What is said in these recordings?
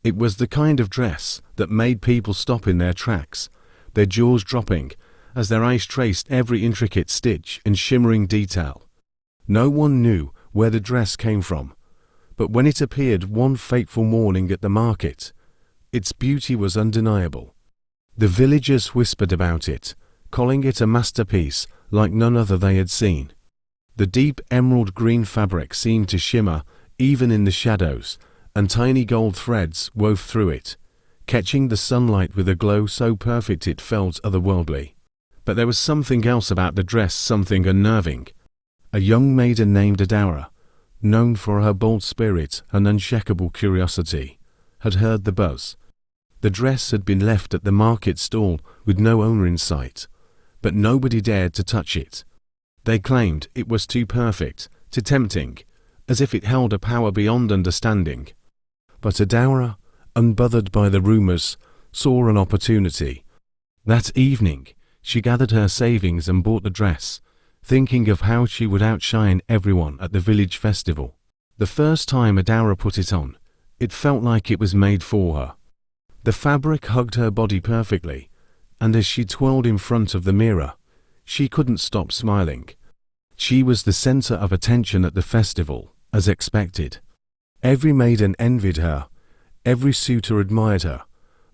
It was the kind of dress that made people stop in their tracks, their jaws dropping, as their eyes traced every intricate stitch and shimmering detail. No one knew where the dress came from, but when it appeared one fateful morning at the market, its beauty was undeniable. The villagers whispered about it, calling it a masterpiece like none other they had seen. The deep emerald green fabric seemed to shimmer even in the shadows, and tiny gold threads wove through it, catching the sunlight with a glow so perfect it felt otherworldly. But there was something else about the dress, something unnerving. A young maiden named Adara, known for her bold spirit and unshakable curiosity, had heard the buzz. The dress had been left at the market stall with no owner in sight, but nobody dared to touch it. They claimed it was too perfect, too tempting, as if it held a power beyond understanding. But Adara, unbothered by the rumors, saw an opportunity. That evening, she gathered her savings and bought the dress, thinking of how she would outshine everyone at the village festival. The first time Adara put it on, it felt like it was made for her. The fabric hugged her body perfectly, and as she twirled in front of the mirror, she couldn't stop smiling. She was the center of attention at the festival, as expected. Every maiden envied her, every suitor admired her,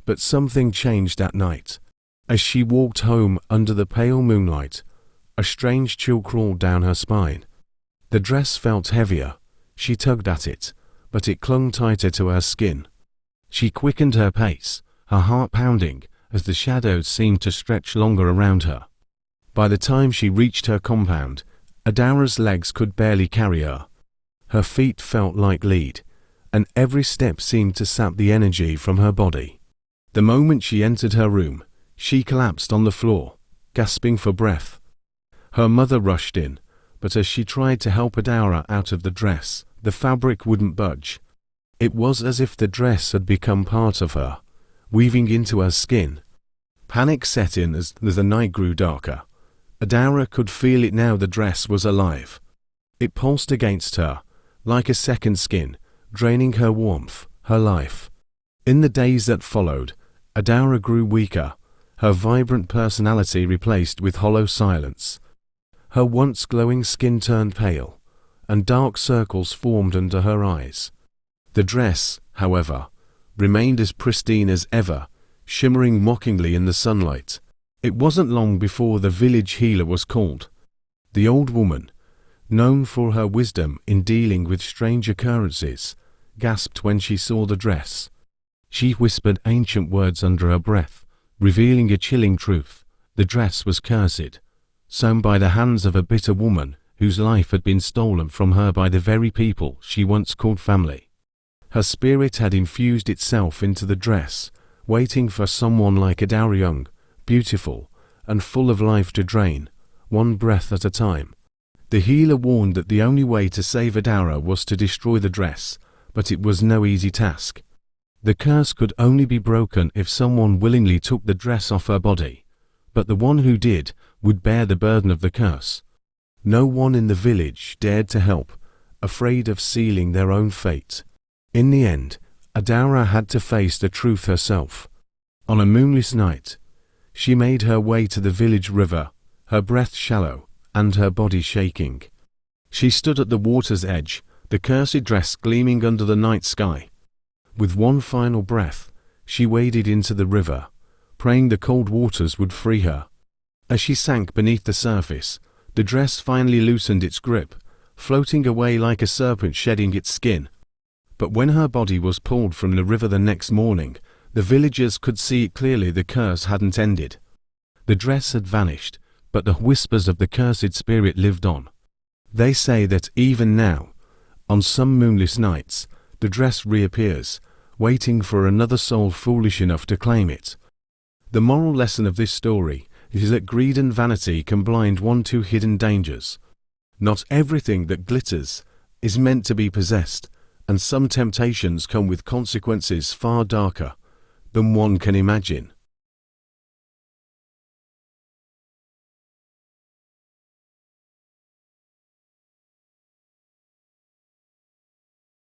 but something changed that night. As she walked home under the pale moonlight, a strange chill crawled down her spine. The dress felt heavier. She tugged at it, but it clung tighter to her skin. She quickened her pace, her heart pounding, as the shadows seemed to stretch longer around her. By the time she reached her compound, Adara's legs could barely carry her. Her feet felt like lead, and every step seemed to sap the energy from her body. The moment she entered her room, she collapsed on the floor, gasping for breath. Her mother rushed in, but as she tried to help Adara out of the dress, the fabric wouldn't budge. It was as if the dress had become part of her, weaving into her skin. Panic set in as the night grew darker. Adara could feel it now. The dress was alive. It pulsed against her, like a second skin, draining her warmth, her life. In the days that followed, Adara grew weaker, her vibrant personality replaced with hollow silence. Her once glowing skin turned pale, and dark circles formed under her eyes. The dress, however, remained as pristine as ever, shimmering mockingly in the sunlight. It wasn't long before the village healer was called. The old woman, known for her wisdom in dealing with strange occurrences, gasped when she saw the dress. She whispered ancient words under her breath, revealing a chilling truth. The dress was cursed, sewn by the hands of a bitter woman whose life had been stolen from her by the very people she once called family. Her spirit had infused itself into the dress, waiting for someone like Adara, young, beautiful, and full of life to drain, one breath at a time. The healer warned that the only way to save Adara was to destroy the dress, but it was no easy task. The curse could only be broken if someone willingly took the dress off her body, but the one who did would bear the burden of the curse. No one in the village dared to help, afraid of sealing their own fate. In the end, Adara had to face the truth herself. On a moonless night, she made her way to the village river, her breath shallow and her body shaking. She stood at the water's edge, the cursed dress gleaming under the night sky. With one final breath, she waded into the river, praying the cold waters would free her. As she sank beneath the surface, the dress finally loosened its grip, floating away like a serpent shedding its skin. But when her body was pulled from the river the next morning, the villagers could see clearly the curse hadn't ended. The dress had vanished, but the whispers of the cursed spirit lived on. They say that even now, on some moonless nights, the dress reappears, waiting for another soul foolish enough to claim it. The moral lesson of this story is that greed and vanity can blind one to hidden dangers. Not everything that glitters is meant to be possessed, and some temptations come with consequences far darker than one can imagine.